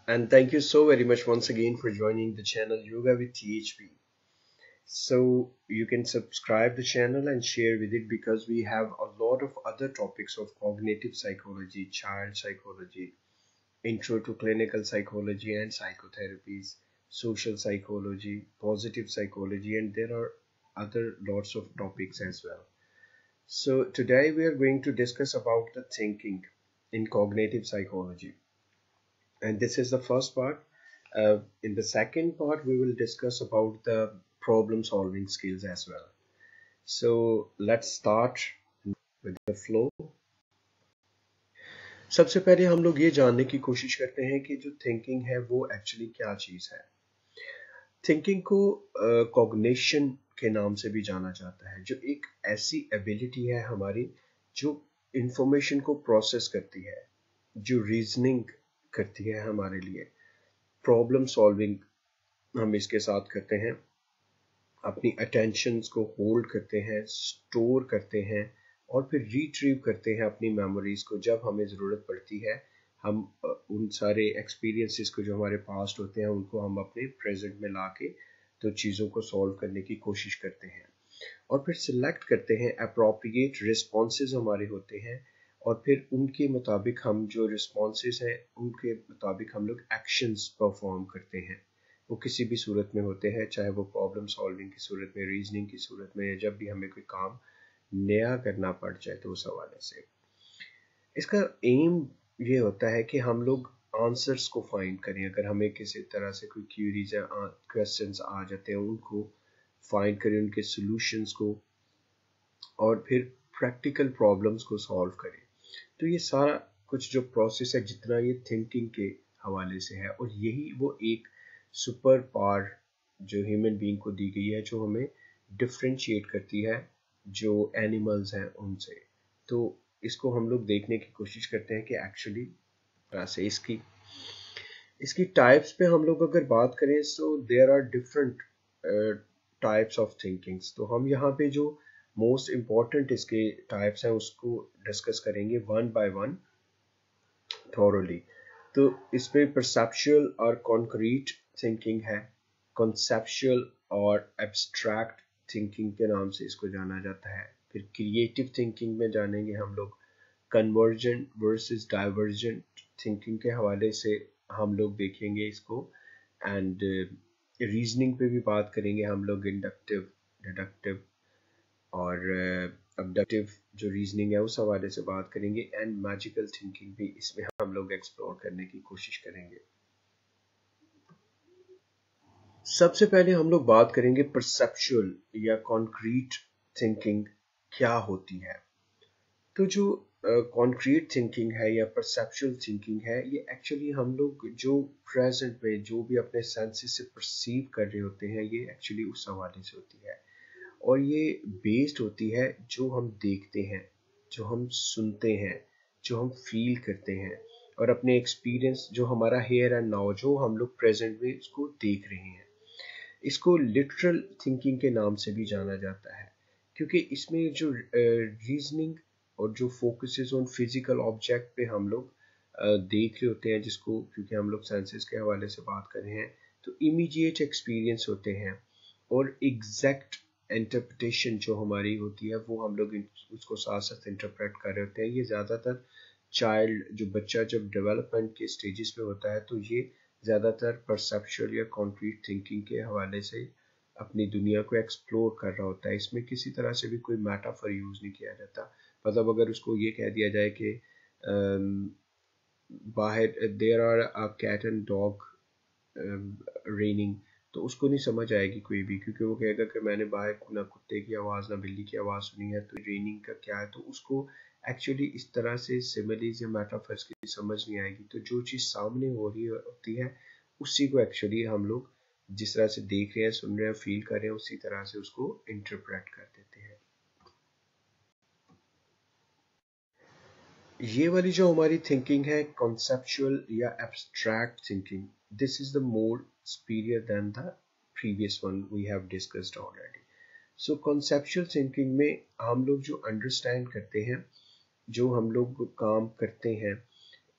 And thank you so very much once again for joining the channel Yoga with THP. So you can subscribe the channel and share with it because we have a lot of other topics of cognitive psychology, child psychology, intro to clinical psychology and psychotherapies, social psychology, positive psychology, and there are other lots of topics as well. So today we are going to discuss about the thinking in cognitive psychology. And this is the first part. In the second part, we will discuss about the problem solving skills as well. So let's start with the flow. सबसे पहले हम लोग ये जानने की कोशिश करते हैं कि जो थिंकिंग है वो एक्चुअली क्या चीज़ है। थिंकिंग को कॉग्निशन के नाम से भी जाना जाता है, जो एक ऐसी एबिलिटी है हमारी जो इंफॉर्मेशन को प्रोसेस करती है, जो रीजनिंग करती है हमारे लिए, प्रॉब्लम सॉल्विंग हम इसके साथ करते हैं, अपनी अटेंशंस को होल्ड करते हैं, स्टोर करते हैं और फिर रिट्रीव करते हैं अपनी मेमोरीज को जब हमें ज़रूरत पड़ती है। हम उन सारे एक्सपीरियंसेस को जो हमारे पास्ट होते हैं उनको हम अपने प्रेजेंट में ला के तो चीज़ों को सॉल्व करने की कोशिश करते हैं और फिर सिलेक्ट करते हैं अप्रोप्रिएट रिस्पॉन्सेज हमारे होते हैं और फिर उनके मुताबिक हम जो रिस्पॉन्सेज हैं उनके मुताबिक हम लोग एक्शंस परफॉर्म करते हैं। वो किसी भी सूरत में होते हैं, चाहे वो प्रॉब्लम सॉल्विंग की सूरत में, रीजनिंग की सूरत में, या जब भी हमें कोई काम नया करना पड़ जाए तो उस हवाले से इसका एम ये होता है कि हम लोग आंसर्स को फाइंड करें। अगर हमें किसी तरह से कोई क्यूरीज या क्वेश्चंस आ जाते हैं उनको फाइंड करें, उनके सॉल्यूशंस को, और फिर प्रैक्टिकल प्रॉब्लम्स को सॉल्व करें। तो ये सारा कुछ जो प्रोसेस है जितना ये थिंकिंग के हवाले से है, और यही वो एक सुपर पावर जो ह्यूमन बीइंग को दी गई है जो हमें डिफ्रेंशिएट करती है जो एनिमल्स हैं उनसे। तो इसको हम लोग देखने की कोशिश करते हैं कि एक्चुअली से इसकी इसकी टाइप्स पे हम लोग अगर बात करें so there are different types of thinkings. तो हम यहाँ पे जो मोस्ट इम्पॉर्टेंट इसके टाइप्स हैं उसको डिस्कस करेंगे वन बाय वन थॉरोली। तो इसमें परसेप्चुअल और कॉन्क्रीट थिंकिंग है, कॉन्सेप्चुअल और एब्स्ट्रैक्ट थिंकिंग के नाम से इसको जाना जाता है। फिर क्रिएटिव थिंकिंग में जानेंगे हम लोग, कन्वर्जेंट वर्सेस डाइवर्जेंट थिंकिंग के हवाले से हम लोग देखेंगे इसको, एंड रीजनिंग पे भी बात करेंगे हम लोग, इंडक्टिव, डिडक्टिव और अबडक्टिव जो रीजनिंग है उस हवाले से बात करेंगे, एंड मैजिकल थिंकिंग भी इसमें हम लोग एक्सप्लोर करने की कोशिश करेंगे। सबसे पहले हम लोग बात करेंगे परसेप्चुअल या कॉन्क्रीट थिंकिंग क्या होती है। तो जो कॉन्क्रीट थिंकिंग है या परसेप्चुअल थिंकिंग है, ये एक्चुअली हम लोग जो प्रेजेंट में जो भी अपने सेंसेस से परसीव कर रहे होते हैं ये एक्चुअली उस हवाले से होती है, और ये बेस्ड होती है जो हम देखते हैं, जो हम सुनते हैं, जो हम फील करते हैं, और अपने एक्सपीरियंस जो हमारा हियर एंड नाउ जो हम लोग प्रेजेंट में इसको देख रहे हैं। इसको लिटरल थिंकिंग के नाम से भी जाना जाता है क्योंकि इसमें जो रीजनिंग और जो फोकसेस ऑन फिजिकल ऑब्जेक्ट पे हम लोग देख रहे होते हैं, जिसको क्योंकि हम लोग सेंसेस के हवाले से बात कर रहे हैं तो इमीडिएट एक्सपीरियंस होते हैं, और एग्जैक्ट इंटरप्रिटेशन जो हमारी होती है वो हम लोग उसको साथ साथ इंटरप्रेट कर रहे होते हैं। ये ज़्यादातर चाइल्ड जो बच्चा जब डेवलपमेंट के स्टेजेस पे होता है तो ये ज़्यादातर परसेप्चुअल या कॉन्क्रीट थिंकिंग के हवाले से अपनी दुनिया को एक्सप्लोर कर रहा होता है। इसमें किसी तरह से भी कोई मेटाफर यूज़ नहीं किया जाता। मतलब अगर उसको ये कह दिया जाए कि बाहर there are a cat and dog raining, तो उसको नहीं समझ आएगी कोई भी, क्योंकि वो कहेगा कि मैंने बाहर ना कुत्ते की आवाज़ ना बिल्ली की आवाज़ सुनी है, तो रेनिंग का क्या है। तो उसको एक्चुअली इस तरह से सिमिलीज या मेटाफर्स की समझ नहीं आएगी। तो जो चीज़ सामने हो रही होती है उसी को एक्चुअली हम लोग जिस तरह से देख रहे हैं, सुन रहे हैं, फील कर रहे हैं, उसी तरह से उसको इंटरप्रेट कर देते हैं। ये वाली जो हमारी थिंकिंग है कॉन्सेप्चुअल या abstract thinking, this is the more superior than the previous one we have discussed already. So conceptual thinking में हम लोग जो understand करते हैं, जो हम लोग काम करते हैं,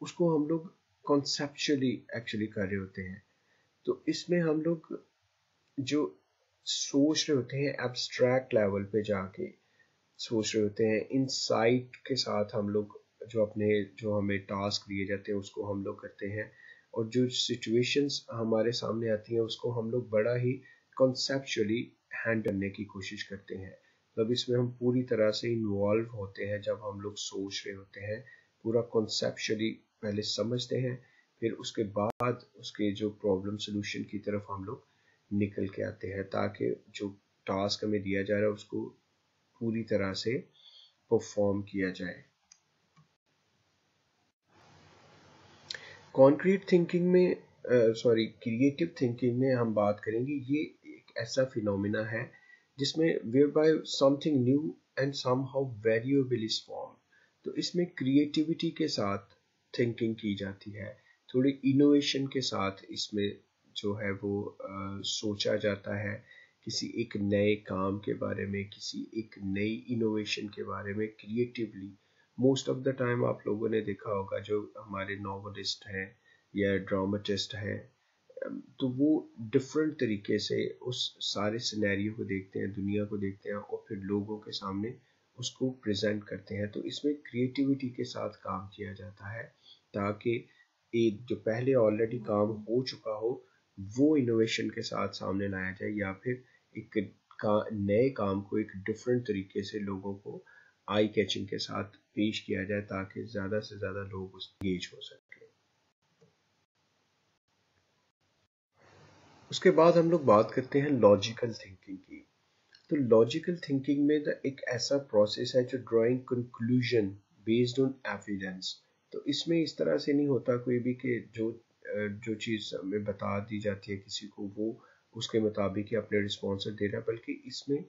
उसको हम लोग कॉन्सेप्चुअली एक्चुअली कर रहे होते हैं। तो इसमें हम लोग जो सोच रहे होते हैं एब्स्ट्रैक्ट लेवल पे जाके सोच रहे होते हैं, इनसाइट के साथ हम लोग जो हमें टास्क दिए जाते हैं उसको हम लोग करते हैं, और जो सिचुएशंस हमारे सामने आती हैं उसको हम लोग बड़ा ही कॉन्सेप्चुअली हैंडल करने की कोशिश करते हैं। तब इसमें हम पूरी तरह से इन्वॉल्व होते हैं जब हम लोग सोच रहे होते हैं, पूरा कॉन्सेप्चुअली पहले समझते हैं, फिर उसके बाद उसके जो प्रॉब्लम सोल्यूशन की तरफ हम लोग निकल के आते हैं, ताकि जो टास्क हमें दिया जा रहा है उसको पूरी तरह से परफॉर्म किया जाए। कॉन्क्रीट थिंकिंग में क्रिएटिव थिंकिंग में हम बात करेंगे, ये एक ऐसा फिनोमिना है जिसमें where by something new and somehow variable is form. तो इसमें क्रिएटिविटी के साथ थिंकिंग की जाती है, थोड़ी इनोवेशन के साथ इसमें जो है वो सोचा जाता है, किसी एक नए काम के बारे में, किसी एक नई इनोवेशन के बारे में creatively. Most of the time आप लोगों ने देखा होगा जो हमारे नॉवलिस्ट हैं या ड्रामेटिस्ट हैं, तो वो डिफरेंट तरीके से उस सारे सिनेरियो को देखते हैं, दुनिया को देखते हैं, और फिर लोगों के सामने उसको प्रेजेंट करते हैं। तो इसमें क्रिएटिविटी के साथ काम किया जाता है, ताकि एक जो पहले ऑलरेडी काम हो चुका हो वो इनोवेशन के साथ सामने लाया जाए, या फिर एक नए काम को एक डिफरेंट तरीके से लोगों को आई कैचिंग के साथ पेश किया जाए, ताकि ज़्यादा से ज़्यादा लोग उस एंगेज हो सके। उसके बाद हम लोग बात करते हैं लॉजिकल थिंकिंग की। तो लॉजिकल थिंकिंग में एक ऐसा प्रोसेस है जो drawing conclusion based on evidence. तो इसमें इस तरह से नहीं होता कोई भी कि जो चीज़ हमें बता दी जाती है किसी को, वो उसके मुताबिक ही अपने रिस्पॉन्स दे रहा है, बल्कि इसमें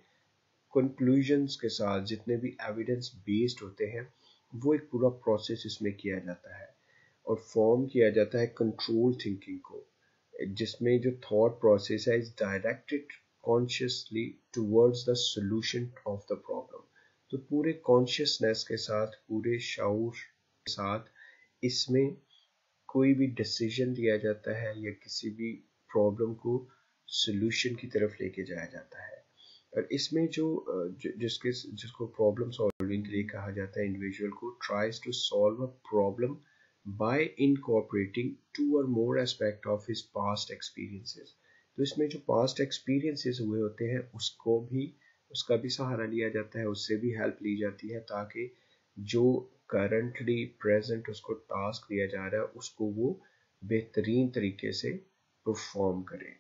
कंक्लूजन्स के साथ जितने भी एविडेंस बेस्ड होते हैं वो एक पूरा प्रोसेस इसमें किया जाता है, और फॉर्म किया जाता है कंट्रोल थिंकिंग को, जिसमें जो थॉट प्रोसेस है is directed consciously towards the solution of the problem. तो पूरे कॉन्शियसनेस के साथ, पूरे शऊर के साथ इसमें कोई भी डिसीजन लिया जाता है या किसी भी प्रॉब्लम को सॉल्यूशन की तरफ लेके जाया जाता है। और इसमें जिसको प्रॉब्लम सॉल्विंग के लिए कहा जाता है, इंडिविजुअल को tries to solve a problem by incorporating two or more aspect of his past experiences. तो इसमें जो पास्ट एक्सपीरियंसेस हुए होते हैं उसका भी सहारा लिया जाता है, उससे भी हेल्प ली जाती है, ताकि जो करंटली प्रेजेंट उसको टास्क दिया जा रहा है उसको वो बेहतरीन तरीके से परफॉर्म करे।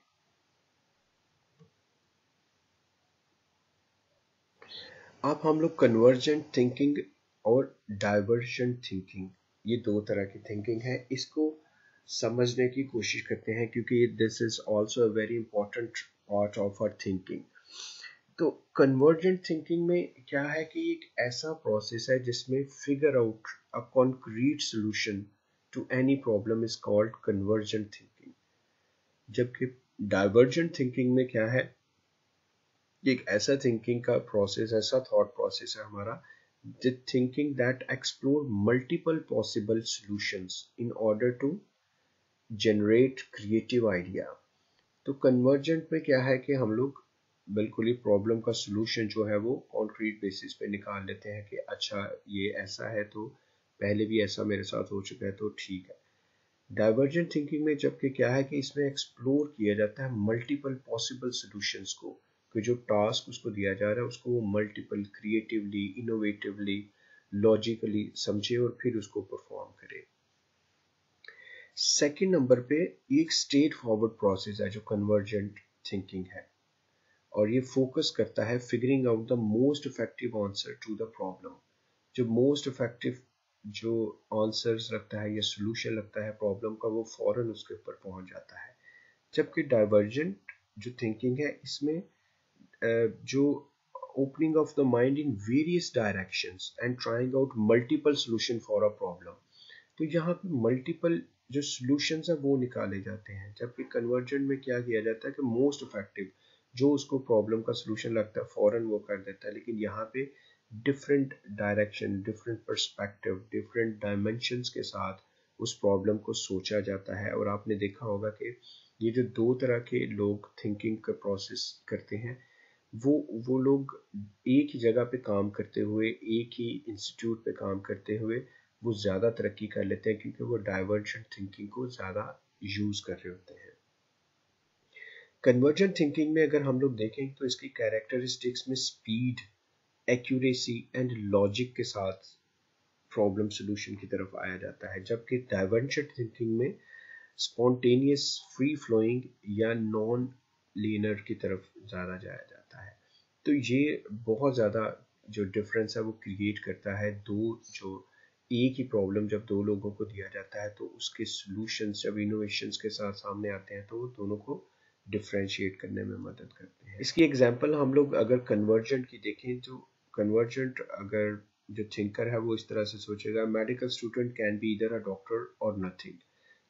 अब हम लोग कन्वर्जेंट थिंकिंग और डाइवर्जेंट थिंकिंग, ये दो तरह की थिंकिंग है, इसको समझने की कोशिश करते हैं, क्योंकि this is also a very important part of our thinking. तो कन्वर्जेंट थिंकिंग में क्या है कि एक ऐसा प्रोसेस है जिसमें figure out a concrete solution to any problem is called convergent thinking. जबकि डाइवर्जेंट थिंकिंग में क्या है, एक ऐसा थिंकिंग का प्रोसेस, ऐसा थॉट प्रोसेस है हमारा, the thinking that explore multiple possible solutions in order to generate creative idea. तो कन्वर्जेंट में क्या है कि हम लोग बिल्कुल ही प्रॉब्लम का सॉल्यूशन जो है वो कॉन्क्रीट बेसिस पे निकाल लेते हैं कि अच्छा ये ऐसा है, तो पहले भी ऐसा मेरे साथ हो चुका है तो ठीक है। डाइवर्जेंट थिंकिंग में जबकि क्या है कि इसमें एक्सप्लोर किया जाता है मल्टीपल पॉसिबल सॉल्यूशंस को, कि जो टास्क उसको दिया जा रहा है उसको वो मल्टीपल क्रिएटिवली, इनोवेटिवली, लॉजिकली समझे और फिर उसको परफॉर्म करे। सेकेंड नंबर पे एक स्ट्रेट फॉरवर्ड प्रोसेस है जो कन्वर्जेंट थिंकिंग है, और ये फोकस करता है figuring out the most effective answer to the problem. जो मोस्ट इफेक्टिव जो आंसर्स रखता है या सोल्यूशन लगता है प्रॉब्लम का, वो फौरन उसके ऊपर पहुंच जाता है। जबकि डाइवर्जेंट जो थिंकिंग है इसमें जो opening of the mind in various directions and trying out multiple solution for a problem. तो यहाँ पे मल्टीपल जो सॉल्यूशंस है वो निकाले जाते हैं, जबकि कन्वर्जेंट में क्या किया जाता है कि मोस्ट इफेक्टिव जो उसको प्रॉब्लम का सॉल्यूशन लगता है फौरन वो कर देता है। लेकिन यहाँ पे different direction, different perspective, different dimensions के साथ उस प्रॉब्लम को सोचा जाता है। और आपने देखा होगा कि ये जो दो तरह के लोग थिंकिंग का प्रोसेस करते हैं, वो लोग एक ही जगह पे काम करते हुए, एक ही इंस्टीट्यूट पे काम करते हुए वो ज़्यादा तरक्की कर लेते हैं, क्योंकि वो डाइवर्जेंट थिंकिंग को ज़्यादा यूज़ कर रहे होते हैं। कन्वर्जेंट थिंकिंग में अगर हम लोग देखें तो इसकी कैरेक्टरिस्टिक्स में स्पीड, एक्यूरेसी एंड लॉजिक के साथ प्रॉब्लम सोल्यूशन की तरफ आया जाता है, जबकि डाइवर्जेंट थिंकिंग में स्पॉन्टेनियस, फ्री फ्लोइंग या नॉन लीनियर की तरफ ज़्यादा जाया जाता है। तो ये बहुत ज़्यादा जो डिफरेंस है वो क्रिएट करता है। दो जो एक ही प्रॉब्लम जब दो लोगों को दिया जाता है तो उसके सॉल्यूशंस जब इनोवेशंस के साथ सामने आते हैं तो वो दोनों को डिफरेंशिएट करने में मदद करते हैं। इसकी एग्जांपल हम लोग अगर कन्वर्जेंट की देखें तो कन्वर्जेंट अगर जो थिंकर है वो इस तरह से सोचेगा, मेडिकल स्टूडेंट कैन बी इधर अ डॉक्टर और नथिंग,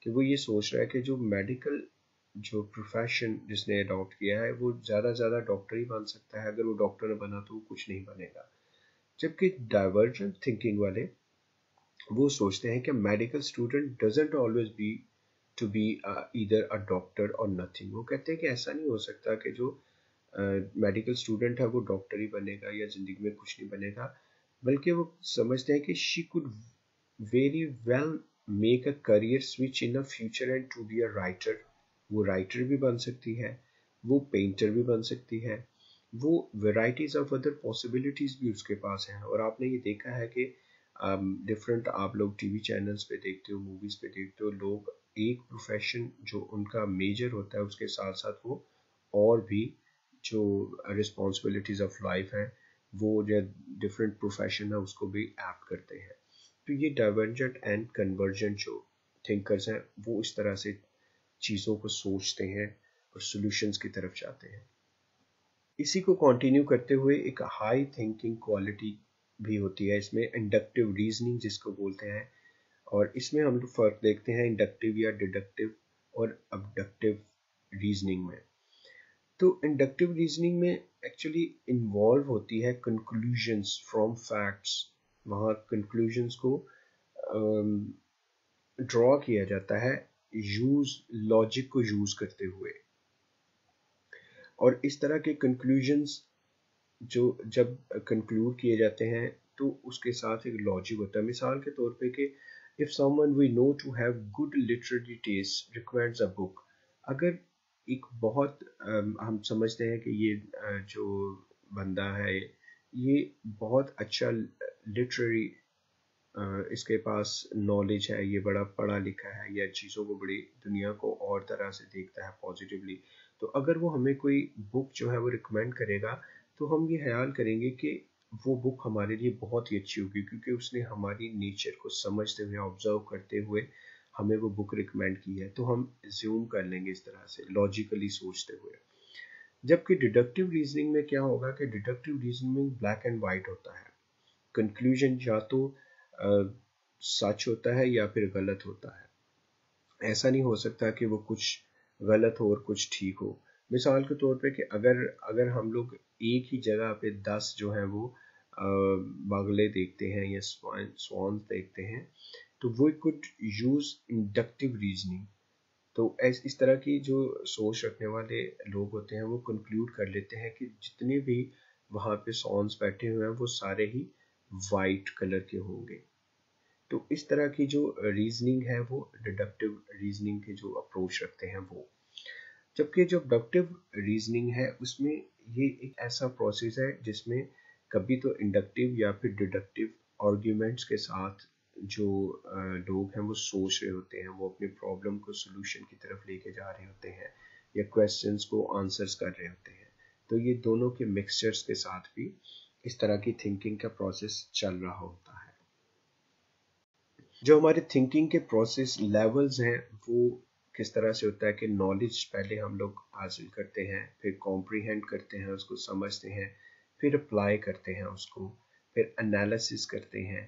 कि वो ये सोच रहा है कि जो मेडिकल जो प्रोफेशन जिसने अडॉप्ट किया है वो ज़्यादा से ज़्यादा डॉक्टर ही बन सकता है, अगर वो डॉक्टर बना तो वो कुछ नहीं बनेगा। जबकि डाइवर्जेंट थिंकिंग वाले वो सोचते हैं कि medical student doesn't always be to be either a doctor और नथिंग। वो कहते हैं कि ऐसा नहीं हो सकता कि जो मेडिकल स्टूडेंट है वो डॉक्टर ही बनेगा या ज़िंदगी में कुछ नहीं बनेगा, बल्कि वो समझते हैं कि she could very well make a career switch in a future and to be a writer. वो राइटर भी बन सकती है, वो पेंटर भी बन सकती है, वो वेराइटीज ऑफ अदर पॉसिबिलिटीज भी उसके पास हैं। और आपने ये देखा है कि डिफरेंट आप लोग टीवी चैनल्स पे देखते हो, मूवीज पे देखते हो, लोग एक प्रोफेशन जो उनका मेजर होता है उसके साथ साथ वो और भी जो रिस्पॉन्सिबिलिटीज ऑफ लाइफ है वो जो डिफरेंट प्रोफेशन है उसको भी ऐप्ट करते हैं। तो ये डाइवर्जेंट एंड कन्वर्जेंट जो थिंकर्स हैं वो इस तरह से चीज़ों को सोचते हैं और सॉल्यूशंस की तरफ जाते हैं। इसी को कंटिन्यू करते हुए एक हाई थिंकिंग क्वालिटी भी होती है इसमें, इंडक्टिव रीजनिंग जिसको बोलते हैं। और इसमें हम लोग फर्क देखते हैं इंडक्टिव या डिडक्टिव और अबडक्टिव रीजनिंग में। तो इंडक्टिव रीजनिंग में एक्चुअली इन्वॉल्व होती है कंक्लूजन्स फ्रॉम फैक्ट्स। वहाँ कंक्लूजन्स को ड्रॉ किया जाता है यूज लॉजिक को यूज करते हुए। और इस तरह के कंक्लूजन्स जो जब कंक्लूड किए जाते हैं तो उसके साथ एक लॉजिक होता है। मिसाल के तौर पे कि if someone we know to have good literary taste recommends a book. अगर एक बहुत हम समझते हैं कि ये जो बंदा है ये बहुत अच्छा लिटरेरी इसके पास नॉलेज है, ये बड़ा पढ़ा लिखा है या चीज़ों को बड़ी दुनिया को और तरह से देखता है पॉजिटिवली, तो अगर वो हमें कोई बुक जो है वो रिकमेंड करेगा तो हम ये ख्याल करेंगे कि वो बुक हमारे लिए बहुत ही अच्छी होगी, क्योंकि उसने हमारी नेचर को समझते हुए ऑब्जर्व करते हुए हमें वो बुक रिकमेंड की है। तो हम ज्यूम कर लेंगे इस तरह से लॉजिकली सोचते हुए। जबकि डिडक्टिव रीजनिंग में क्या होगा कि डिडक्टिव रीजनिंग में ब्लैक एंड वाइट होता है। कंक्लूजन या तो सच होता है या फिर गलत होता है। ऐसा नहीं हो सकता कि वो कुछ गलत हो और कुछ ठीक हो। मिसाल के तौर पे कि अगर अगर हम लोग एक ही जगह पे 10 जो है वो बगले देखते हैं या स्वान देखते हैं तो वो कुड यूज इंडक्टिव रीजनिंग। तो इस तरह की जो सोच रखने वाले लोग होते हैं वो कंक्लूड कर लेते हैं कि जितने भी वहाँ पे सॉन्स बैठे हुए हैं वो सारे ही वाइट कलर के होंगे। तो इस तरह की जो रीजनिंग है वो डिडक्टिव रीजनिंग के जो अप्रोच रखते हैं वो। जबकि जो अबडक्टिव रीजनिंग है उसमें ये एक ऐसा प्रोसेस है जिसमें कभी तो इंडक्टिव या फिर डिडक्टिव आर्ग्यूमेंट्स के साथ जो लोग हैं वो सोच रहे होते हैं, वो अपनी प्रॉब्लम को सोल्यूशन की तरफ लेके जा रहे होते हैं या क्वेश्चंस को आंसर्स कर रहे होते हैं। तो ये दोनों के मिक्सचर्स के साथ भी इस तरह की थिंकिंग का प्रोसेस चल रहा होता है। जो हमारे थिंकिंग के प्रोसेस लेवल्स हैं वो किस तरह से होता है कि नॉलेज पहले हम लोग हासिल करते हैं, फिर कॉम्प्रीहेंड करते हैं, उसको समझते हैं, फिर अप्लाई करते हैं उसको, फिर एनालिसिस करते हैं,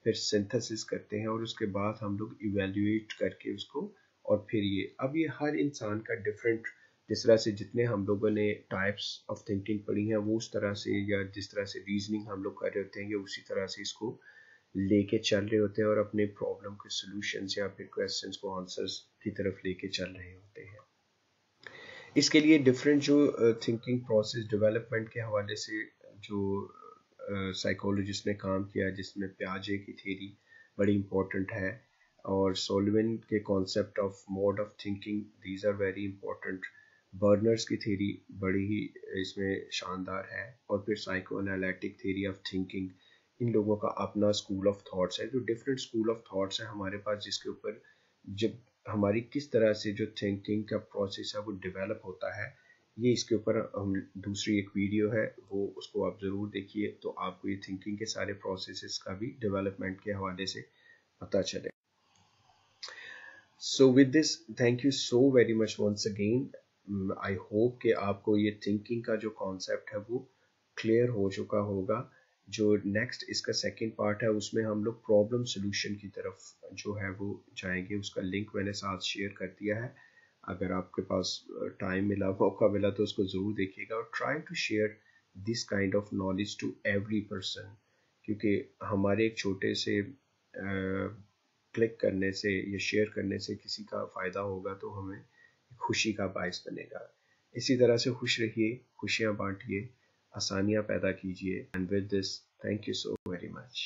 फिर सिंथेसिस करते हैं और उसके बाद हम लोग इवेल्युएट करके उसको। और फिर ये हर इंसान का डिफरेंट, जिस तरह से जितने हम लोगों ने टाइप्स ऑफ थिंकिंग पढ़ी हैं वो उस तरह से या जिस तरह से रीजनिंग हम लोग कर रहे होते हैं ये उसी तरह से इसको लेके चल रहे होते हैं और अपने प्रॉब्लम के सॉल्यूशंस या फिर क्वेश्चंस को आंसर्स की तरफ लेके चल रहे होते हैं। इसके लिए डिफरेंट जो थिंकिंग प्रोसेस डेवलपमेंट के हवाले से जो साइकोलॉजिस्ट ने काम किया, जिसमें पियाजे की थ्योरी बड़ी इंपॉर्टेंट है और सोलवेन के concept of mode of thinking, these are very important. Bruner's की थ्योरी बड़ी ही इसमें शानदार है। और फिर psychoanalytic theory of thinking, इन लोगों का अपना स्कूल ऑफ थॉट्स है। जो डिफरेंट स्कूल ऑफ थॉट्स है हमारे पास, जिसके ऊपर जब हमारी किस तरह से जो थिंकिंग का प्रोसेस है वो डेवलप होता है, ये इसके ऊपर हम दूसरी एक वीडियो है, वो उसको आप ज़रूर देखिए, तो आपको ये थिंकिंग के सारे प्रोसेसेस का भी डेवलपमेंट के हवाले से पता चले। So with this, thank you so very much once again. I hope कि आपको ये थिंकिंग का जो कॉन्सेप्ट है वो क्लियर हो चुका होगा। जो नेक्स्ट इसका सेकंड पार्ट है, उसमें हम लोग प्रॉब्लम सॉल्यूशन की तरफ जो है वो जाएंगे। उसका लिंक मैंने साथ शेयर कर दिया है। अगर आपके पास टाइम मिला, मौका मिला, तो उसको ज़रूर देखिएगा और try to share this kind of knowledge to every person, क्योंकि हमारे एक छोटे से क्लिक करने से या शेयर करने से किसी का फ़ायदा होगा तो हमें खुशी का बायस बनेगा। इसी तरह से खुश रहिए, खुशियाँ बांटिए, आसानियाँ पैदा कीजिए। And with this, thank you so very much.